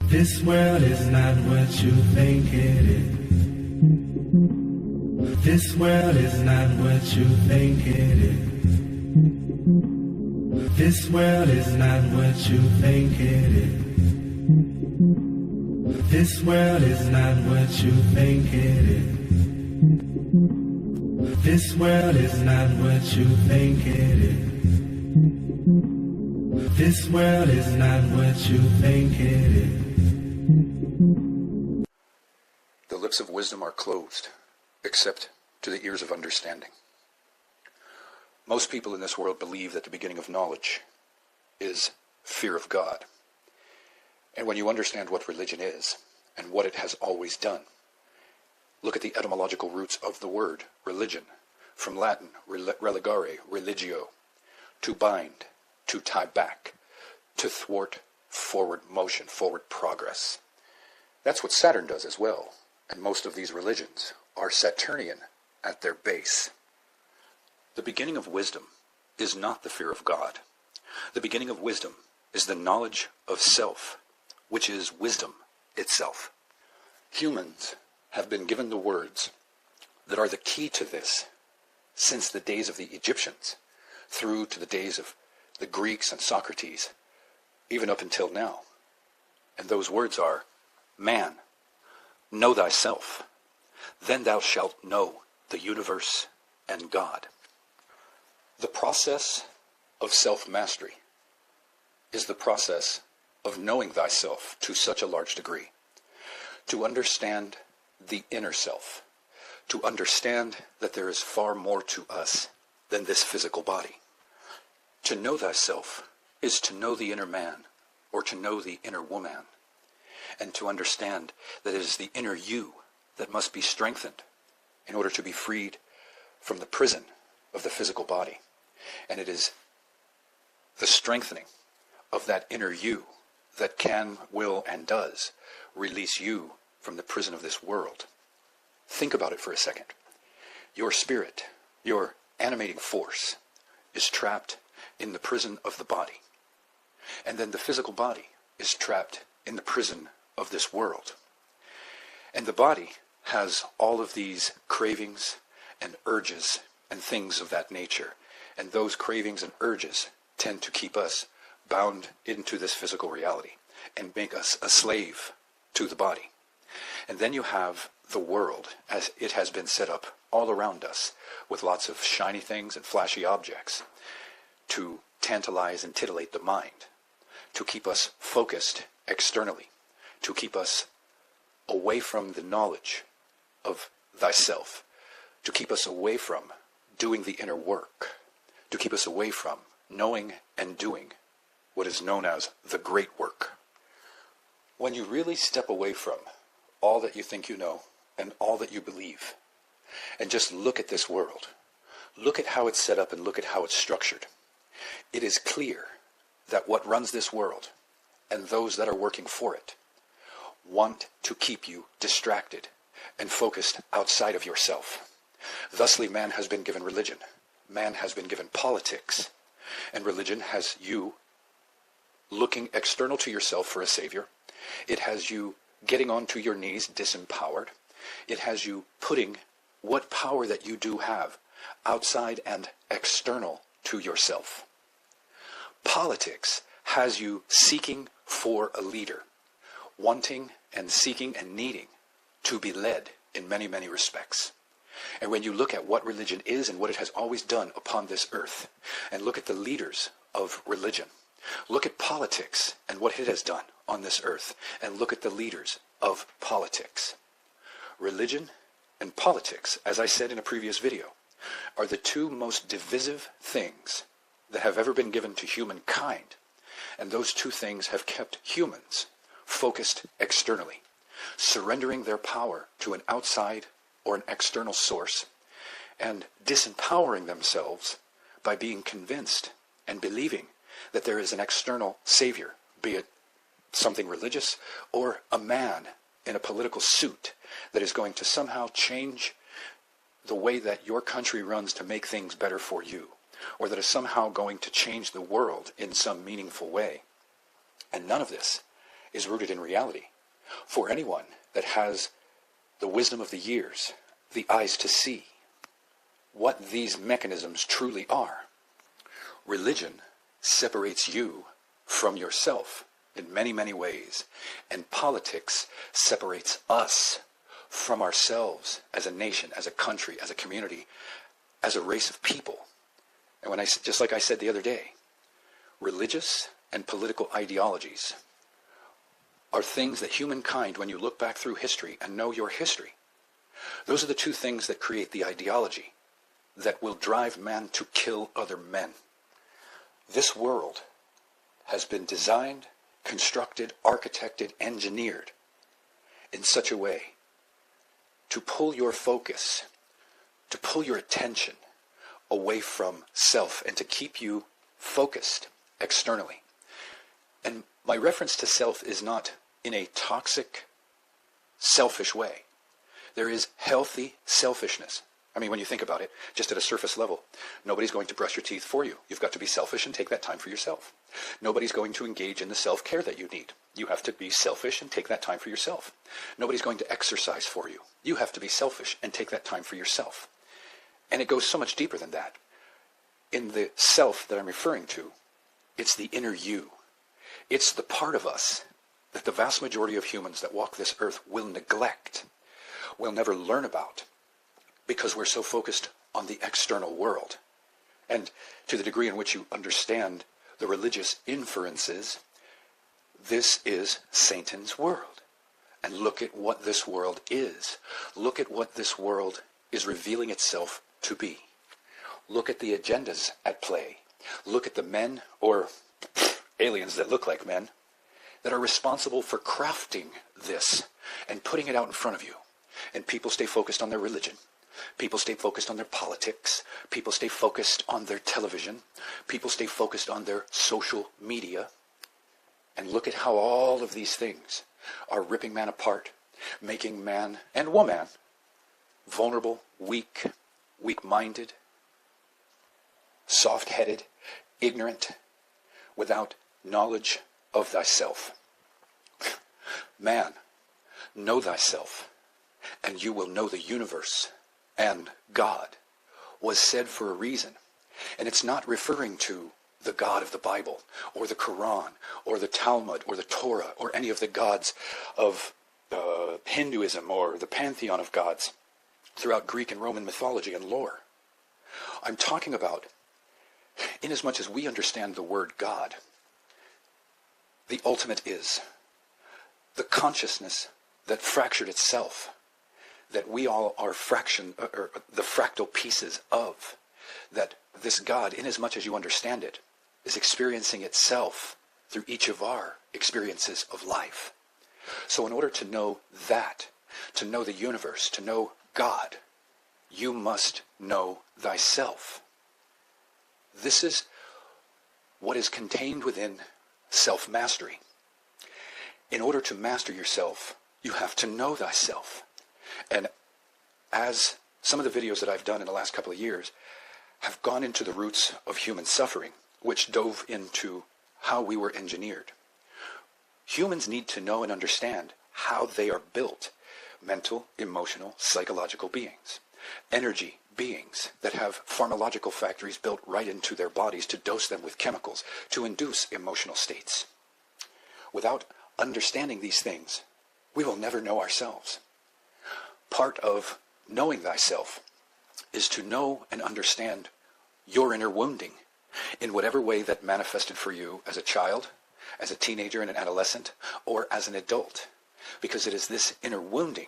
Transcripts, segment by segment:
This world is not what you think it is. This world is not what you think it is. This world is not what you think it is. This world is not what you think it is. This world is not what you think it is. This world is not what you think it is. The lips of wisdom are closed, except to the ears of understanding. Most people in this world believe that the beginning of knowledge is fear of God. And when you understand what religion is, and what it has always done, look at the etymological roots of the word religion, from Latin, religare, religio, to bind, to tie back, to thwart forward motion, forward progress. That's what Saturn does as well, and most of these religions are Saturnian at their base. The beginning of wisdom is not the fear of God. The beginning of wisdom is the knowledge of self, which is wisdom itself. Humans have been given the words that are the key to this since the days of the Egyptians, through to the days of the Greeks and Socrates, even up until now. And those words are, man, know thyself, then thou shalt know the universe and God. The process of self-mastery is the process of knowing thyself to such a large degree, to understand the inner self, to understand that there is far more to us than this physical body. To know thyself is to know the inner man, or to know the inner woman, and to understand that it is the inner you that must be strengthened in order to be freed from the prison of the physical body. And it is the strengthening of that inner you that can, will, and does release you from the prison of this world. Think about it for a second. Your spirit, your animating force, is trapped in the prison of the body. And then the physical body is trapped in the prison of this world. And the body has all of these cravings and urges and things of that nature. And those cravings and urges tend to keep us bound into this physical reality and make us a slave to the body. And then you have the world as it has been set up all around us with lots of shiny things and flashy objects to tantalize and titillate the mind, to keep us focused externally, to keep us away from the knowledge of thyself, to keep us away from doing the inner work, to keep us away from knowing and doing what is known as the great work. When you really step away from all that you think you know and all that you believe, and just look at this world, look at how it's set up and look at how it's structured, it is clear that what runs this world and those that are working for it want to keep you distracted and focused outside of yourself. Thusly, man has been given religion. Man has been given politics. And religion has you looking external to yourself for a savior. It has you getting onto your knees disempowered. It has you putting what power that you do have outside and external to yourself. Politics has you seeking for a leader, wanting and seeking and needing to be led in many, many respects. And when you look at what religion is and what it has always done upon this earth, and look at the leaders of religion, look at politics and what it has done on this earth, and look at the leaders of politics. Religion and politics, as I said in a previous video, are the two most divisive things that have ever been given to humankind. And those two things have kept humans focused externally, surrendering their power to an outside or an external source, and disempowering themselves by being convinced and believing that there is an external savior, be it something religious or a man in a political suit that is going to somehow change the way that your country runs to make things better for you, or that is somehow going to change the world in some meaningful way. And none of this is rooted in reality. For anyone that has the wisdom of the years, the eyes to see what these mechanisms truly are, religion separates you from yourself in many, many ways, and politics separates us from ourselves as a nation, as a country, as a community, as a race of people. And when just like I said the other day, religious and political ideologies are things that humankind, when you look back through history and know your history, those are the two things that create the ideology that will drive man to kill other men. This world has been designed, constructed, architected, engineered in such a way to pull your focus, to pull your attention away from self and to keep you focused externally. And my reference to self is not in a toxic, selfish way. There is healthy selfishness. I mean, when you think about it, just at a surface level, nobody's going to brush your teeth for you. You've got to be selfish and take that time for yourself. Nobody's going to engage in the self-care that you need. You have to be selfish and take that time for yourself. Nobody's going to exercise for you. You have to be selfish and take that time for yourself. And it goes so much deeper than that. In the self that I'm referring to, it's the inner you. It's the part of us that the vast majority of humans that walk this earth will neglect, will never learn about, because we're so focused on the external world. And to the degree in which you understand the religious inferences, this is Satan's world. And look at what this world is. Look at what this world is revealing itself to be. Look at the agendas at play. Look at the men, or aliens that look like men, that are responsible for crafting this and putting it out in front of you. And people stay focused on their religion. People stay focused on their politics. People stay focused on their television. People stay focused on their social media. And look at how all of these things are ripping man apart, making man and woman vulnerable, weak, weak-minded, soft-headed, ignorant, without knowledge of thyself. Man, know thyself, and you will know the universe. And God was said for a reason. And it's not referring to the God of the Bible, or the Quran, or the Talmud, or the Torah, or any of the gods of Hinduism, or the pantheon of gods throughout Greek and Roman mythology and lore. I'm talking about, inasmuch as we understand the word God, the ultimate is the consciousness that fractured itself, that we all are the fractal pieces of, that this God, inasmuch as you understand it, is experiencing itself through each of our experiences of life. So in order to know that, to know the universe, to know God, you must know thyself. This is what is contained within self-mastery. In order to master yourself, you have to know thyself. And as some of the videos that I've done in the last couple of years have gone into the roots of human suffering, which dove into how we were engineered. Humans need to know and understand how they are built. Mental, emotional, psychological beings. Energy beings that have pharmacological factories built right into their bodies to dose them with chemicals, to induce emotional states. Without understanding these things, we will never know ourselves. Part of knowing thyself is to know and understand your inner wounding in whatever way that manifested for you as a child, as a teenager and an adolescent, or as an adult. Because it is this inner wounding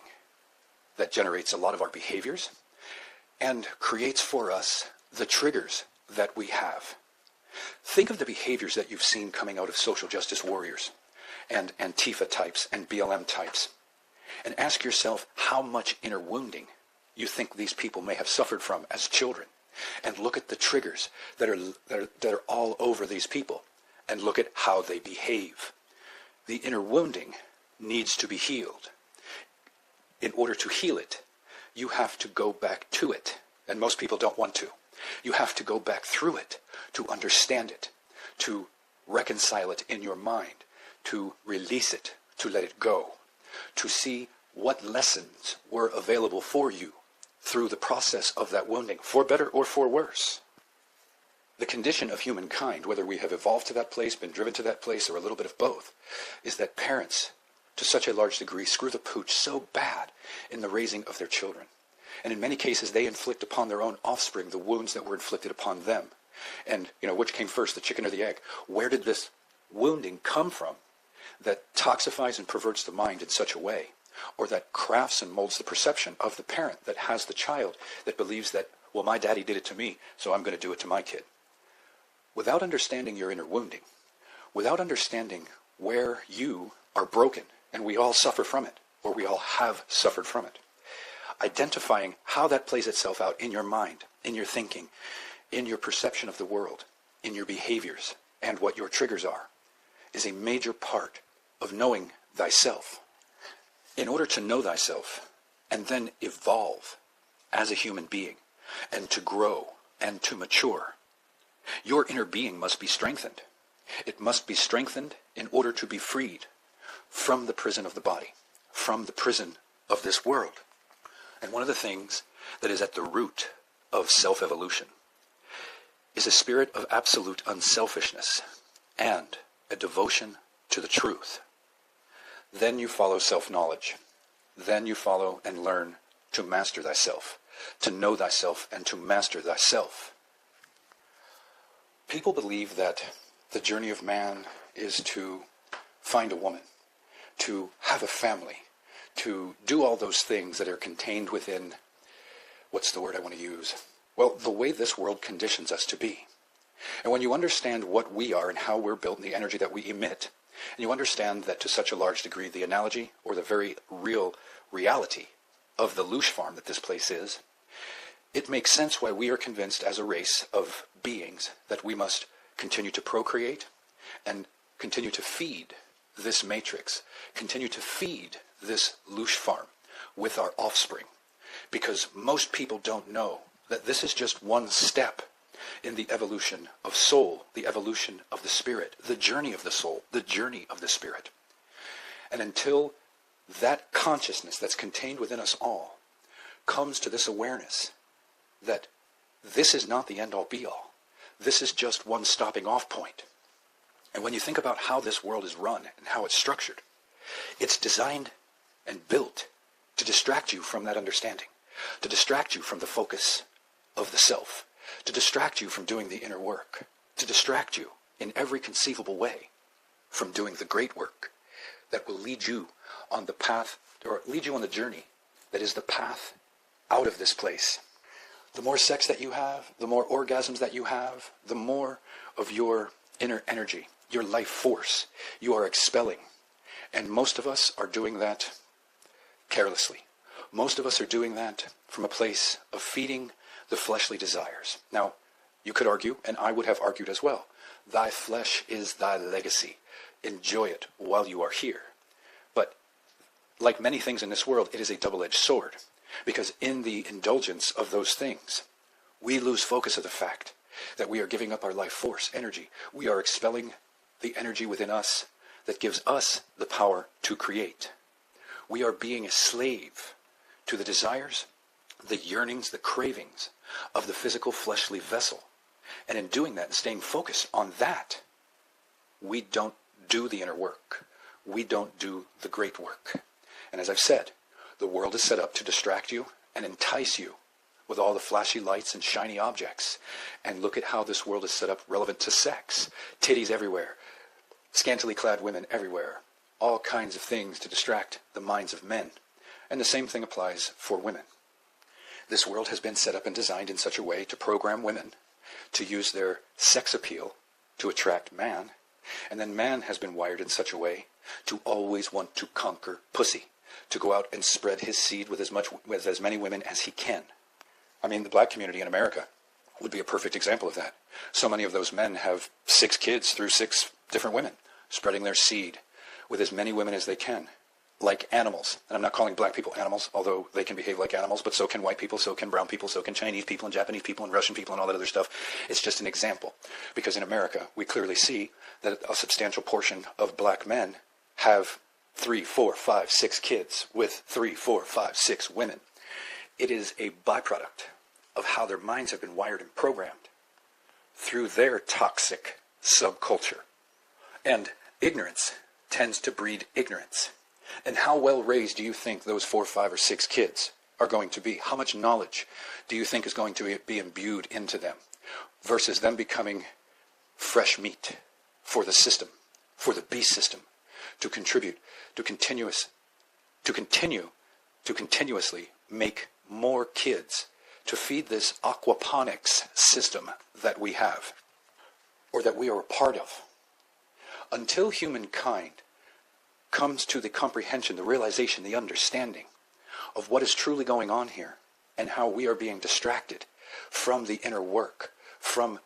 that generates a lot of our behaviors and creates for us the triggers that we have. Think of the behaviors that you've seen coming out of social justice warriors and Antifa types and BLM types. And ask yourself how much inner wounding you think these people may have suffered from as children. And look at the triggers that are all over these people. And look at how they behave. The inner wounding needs to be healed. In order to heal it, you have to go back to it. And most people don't want to. You have to go back through it to understand it, to reconcile it in your mind, to release it, to let it go, to see what lessons were available for you through the process of that wounding, for better or for worse. The condition of humankind, whether we have evolved to that place, been driven to that place, or a little bit of both, is that parents, to such a large degree, screw the pooch so bad in the raising of their children. And in many cases, they inflict upon their own offspring the wounds that were inflicted upon them. And, which came first, the chicken or the egg? Where did this wounding come from that toxifies and perverts the mind in such a way, or that crafts and molds the perception of the parent that has the child that believes that, well, my daddy did it to me, so I'm going to do it to my kid? Without understanding your inner wounding, without understanding where you are broken, and we all suffer from it, or we all have suffered from it, identifying how that plays itself out in your mind, in your thinking, in your perception of the world, in your behaviors, and what your triggers are, is a major part of knowing thyself. In order to know thyself, and then evolve as a human being, and to grow, and to mature, your inner being must be strengthened. It must be strengthened in order to be freed from the prison of the body, from the prison of this world. And one of the things that is at the root of self-evolution is a spirit of absolute unselfishness and a devotion to the truth. Then you follow self-knowledge. Then you follow and learn to master thyself, to know thyself and to master thyself. People believe that the journey of man is to find a woman, to have a family, to do all those things that are contained within, what's the word I want to use? Well, the way this world conditions us to be. And when you understand what we are and how we're built and the energy that we emit, and you understand that to such a large degree the analogy or the very real reality of the loosh farm that this place is, it makes sense why we are convinced as a race of beings that we must continue to procreate and continue to feed this matrix, continue to feed this loosh farm with our offspring. Because most people don't know that this is just one step in the evolution of soul, the evolution of the spirit, the journey of the soul, the journey of the spirit. And until that consciousness that's contained within us all comes to this awareness that this is not the end-all be-all, this is just one stopping off point. And when you think about how this world is run and how it's structured, it's designed and built to distract you from that understanding, to distract you from the focus of the self, to distract you from doing the inner work, to distract you in every conceivable way from doing the great work that will lead you on the path, or lead you on the journey that is the path out of this place. The more sex that you have, the more orgasms that you have, the more of your inner energy, your life force, you are expelling. And most of us are doing that carelessly. Most of us are doing that from a place of feeding the fleshly desires. Now, you could argue, and I would have argued as well, thy flesh is thy legacy. Enjoy it while you are here. But like many things in this world, it is a double-edged sword. Because in the indulgence of those things, we lose focus of the fact that we are giving up our life force, energy. We are expelling the energy within us that gives us the power to create. We are being a slave to the desires, the yearnings, the cravings of the physical fleshly vessel. And in doing that and staying focused on that, we don't do the inner work. We don't do the great work. And as I've said, the world is set up to distract you and entice you with all the flashy lights and shiny objects. And look at how this world is set up relevant to sex. Titties everywhere. Scantily clad women everywhere. All kinds of things to distract the minds of men. And the same thing applies for women. This world has been set up and designed in such a way to program women to use their sex appeal to attract man. And then man has been wired in such a way to always want to conquer pussy, to go out and spread his seed with as many women as he can. I mean, the black community in America would be a perfect example of that. So many of those men have 6 kids through 6 different women, spreading their seed with as many women as they can, like animals. And I'm not calling black people animals, although they can behave like animals, but so can white people, so can brown people, so can Chinese people and Japanese people and Russian people and all that other stuff. It's just an example. Because in America, we clearly see that a substantial portion of black men have 3, 4, 5, 6 kids with 3, 4, 5, 6 women. It is a byproduct of how their minds have been wired and programmed through their toxic subculture. And ignorance tends to breed ignorance. And how well raised do you think those 4, 5, or 6 kids are going to be? How much knowledge do you think is going to be imbued into them versus them becoming fresh meat for the system, for the beast system, to contribute, to continuously make more kids, to feed this aquaponics system that we have, or that we are a part of. Until humankind comes to the comprehension, the realization, the understanding of what is truly going on here and how we are being distracted from the inner work, from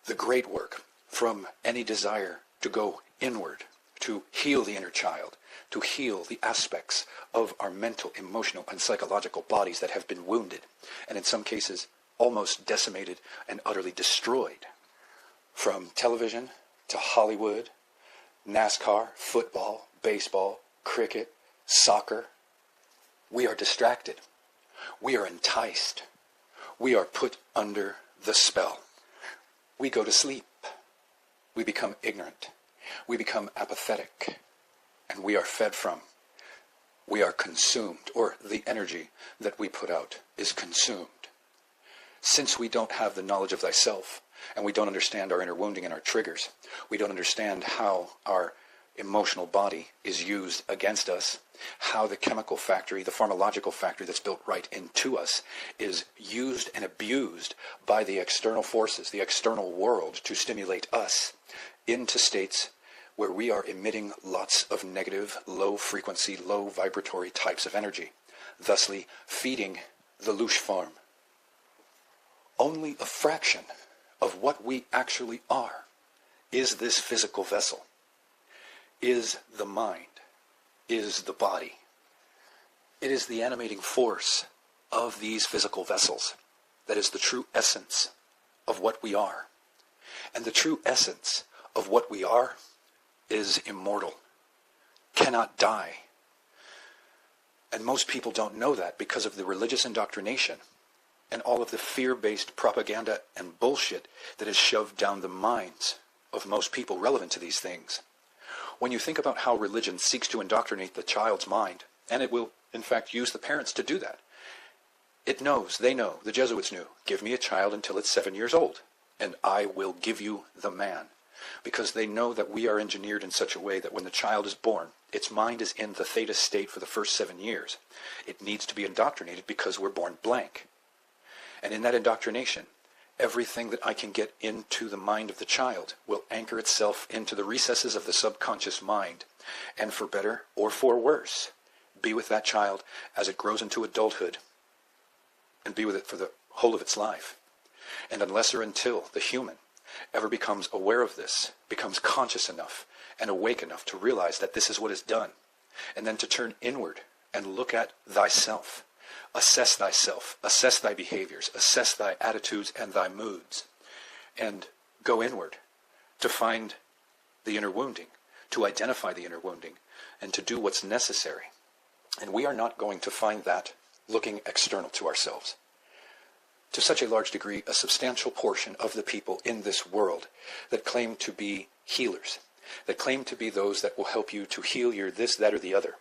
the great work, from any desire to go inward, to heal the inner child, to heal the aspects of our mental, emotional, and psychological bodies that have been wounded, and in some cases almost decimated and utterly destroyed. From television to Hollywood, NASCAR, football, baseball, cricket, soccer, we are distracted. We are enticed. We are put under the spell. We go to sleep. We become ignorant. We become apathetic. And we are fed from. We are consumed, or the energy that we put out is consumed. Since we don't have the knowledge of thyself, and we don't understand our inner wounding and our triggers, we don't understand how our emotional body is used against us, how the chemical factory, the pharmacological factory that's built right into us is used and abused by the external forces, the external world, to stimulate us into states where we are emitting lots of negative, low frequency, low vibratory types of energy, thusly feeding the louche farm. Only a fraction of what we actually are is this physical vessel, is the mind, is the body. It is the animating force of these physical vessels that is the true essence of what we are. And the true essence of what we are is immortal, cannot die. And most people don't know that because of the religious indoctrination and all of the fear-based propaganda and bullshit that is shoved down the minds of most people relevant to these things. When you think about how religion seeks to indoctrinate the child's mind, and it will, in fact, use the parents to do that, it knows, they know, the Jesuits knew, give me a child until it's 7 years old, and I will give you the man. Because they know that we are engineered in such a way that when the child is born, its mind is in the theta state for the first 7 years. It needs to be indoctrinated because we're born blank. And in that indoctrination, everything that I can get into the mind of the child will anchor itself into the recesses of the subconscious mind, and for better or for worse, be with that child as it grows into adulthood, and be with it for the whole of its life. And unless or until the human ever becomes aware of this, becomes conscious enough and awake enough to realize that this is what is done, and then to turn inward and look at thyself, assess thyself, assess thy behaviors, assess thy attitudes and thy moods, and go inward to find the inner wounding, to identify the inner wounding, and to do what's necessary. And we are not going to find that looking external to ourselves. To such a large degree, a substantial portion of the people in this world that claim to be healers, that claim to be those that will help you to heal your this, that, or the other,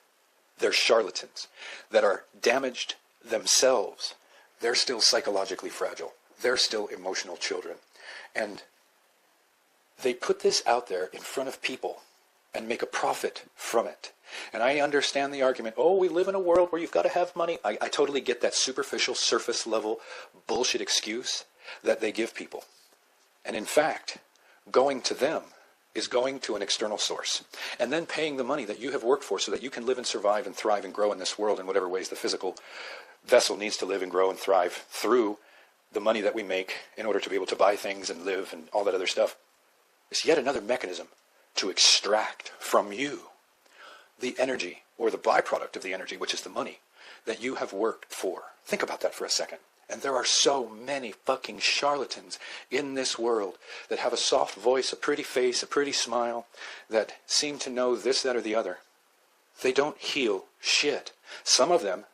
they're charlatans that are damaged themselves. They're still psychologically fragile. They're still emotional children. And they put this out there in front of people and make a profit from it. And I understand the argument, oh, we live in a world where you've got to have money. I totally get that superficial, surface level bullshit excuse that they give people. And in fact, going to them is going to an external source and then paying the money that you have worked for so that you can live and survive and thrive and grow in this world in whatever ways the physical vessel needs to live and grow and thrive through the money that we make in order to be able to buy things and live and all that other stuff. It's yet another mechanism to extract from you the energy or the byproduct of the energy, which is the money, that you have worked for. Think about that for a second. And there are so many fucking charlatans in this world that have a soft voice, a pretty face, a pretty smile, that seem to know this, that, or the other. They don't heal shit. Some of them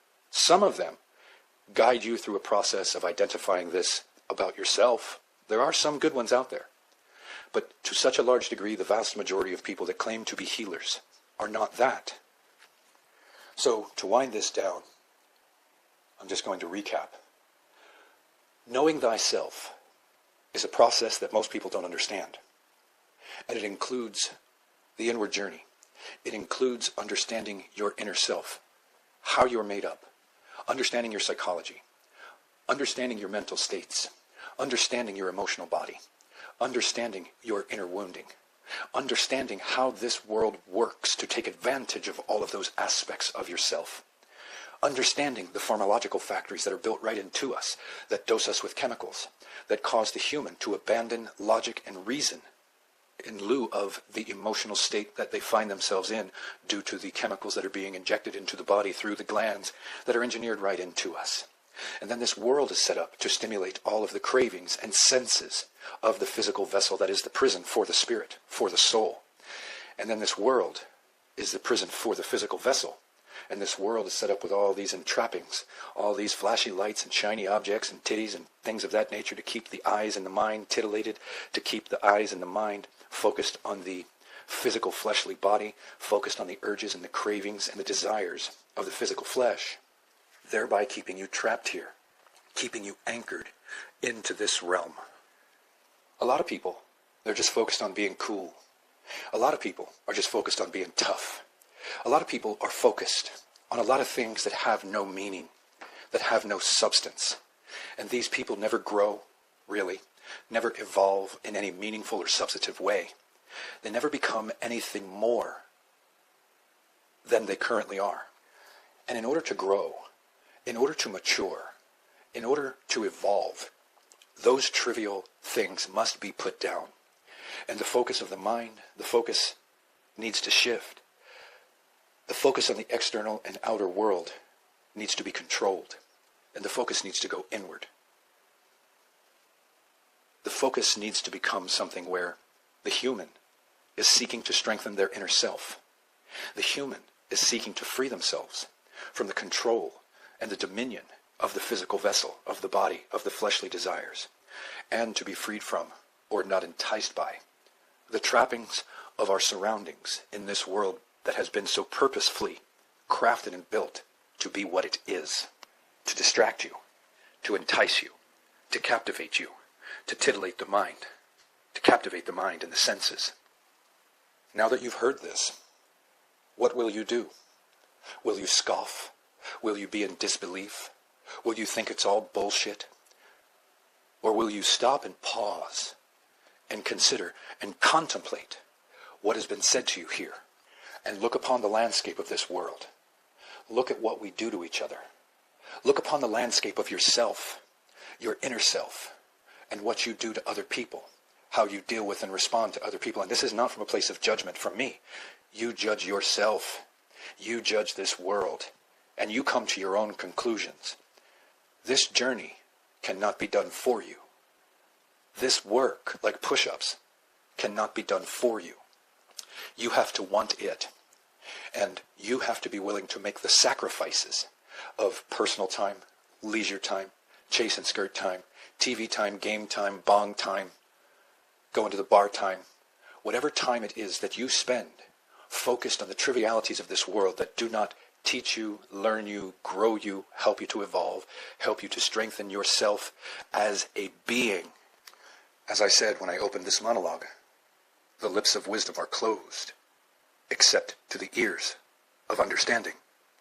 guide you through a process of identifying this about yourself. There are some good ones out there. But to such a large degree, the vast majority of people that claim to be healers are not that. So, to wind this down, I'm just going to recap. Knowing thyself is a process that most people don't understand. And it includes the inward journey. It includes understanding your inner self, how you're made up, understanding your psychology, understanding your mental states, understanding your emotional body, understanding your inner wounding, understanding how this world works to take advantage of all of those aspects of yourself, understanding the pharmacological factories that are built right into us, that dose us with chemicals, that cause the human to abandon logic and reason in lieu of the emotional state that they find themselves in due to the chemicals that are being injected into the body through the glands that are engineered right into us. And then this world is set up to stimulate all of the cravings and senses of the physical vessel that is the prison for the spirit, for the soul. And then this world is the prison for the physical vessel. And this world is set up with all these entrappings, all these flashy lights and shiny objects and titties and things of that nature to keep the eyes and the mind titillated, to keep the eyes and the mind focused on the physical fleshly body, focused on the urges and the cravings and the desires of the physical flesh, thereby keeping you trapped here, keeping you anchored into this realm. A lot of people, they're just focused on being cool. A lot of people are just focused on being tough. A lot of people are focused on a lot of things that have no meaning, that have no substance. And these people never grow, really, never evolve in any meaningful or substantive way. They never become anything more than they currently are. And in order to grow, in order to mature, in order to evolve, those trivial things must be put down. And the focus of the mind, the focus needs to shift. The focus on the external and outer world needs to be controlled. And the focus needs to go inward. The focus needs to become something where the human is seeking to strengthen their inner self. The human is seeking to free themselves from the control and the dominion of the physical vessel, of the body, of the fleshly desires, and to be freed from, or not enticed by, the trappings of our surroundings in this world that has been so purposefully crafted and built to be what it is, to distract you, to entice you, to captivate you, to titillate the mind, to captivate the mind and the senses. Now that you've heard this, what will you do? Will you scoff? Will you be in disbelief? Will you think it's all bullshit? Or will you stop and pause and consider and contemplate what has been said to you here and look upon the landscape of this world? Look at what we do to each other. Look upon the landscape of yourself, your inner self, and what you do to other people, how you deal with and respond to other people. And this is not from a place of judgment from me. You judge yourself. You judge this world. And you come to your own conclusions. This journey cannot be done for you. This work, like push-ups, cannot be done for you. You have to want it. And you have to be willing to make the sacrifices of personal time, leisure time, chase and skirt time, TV time, game time, bong time, going to the bar time, whatever time it is that you spend focused on the trivialities of this world that do not teach you, learn you, grow you, help you to evolve, help you to strengthen yourself as a being. As I said when I opened this monologue, the lips of wisdom are closed, except to the ears of understanding.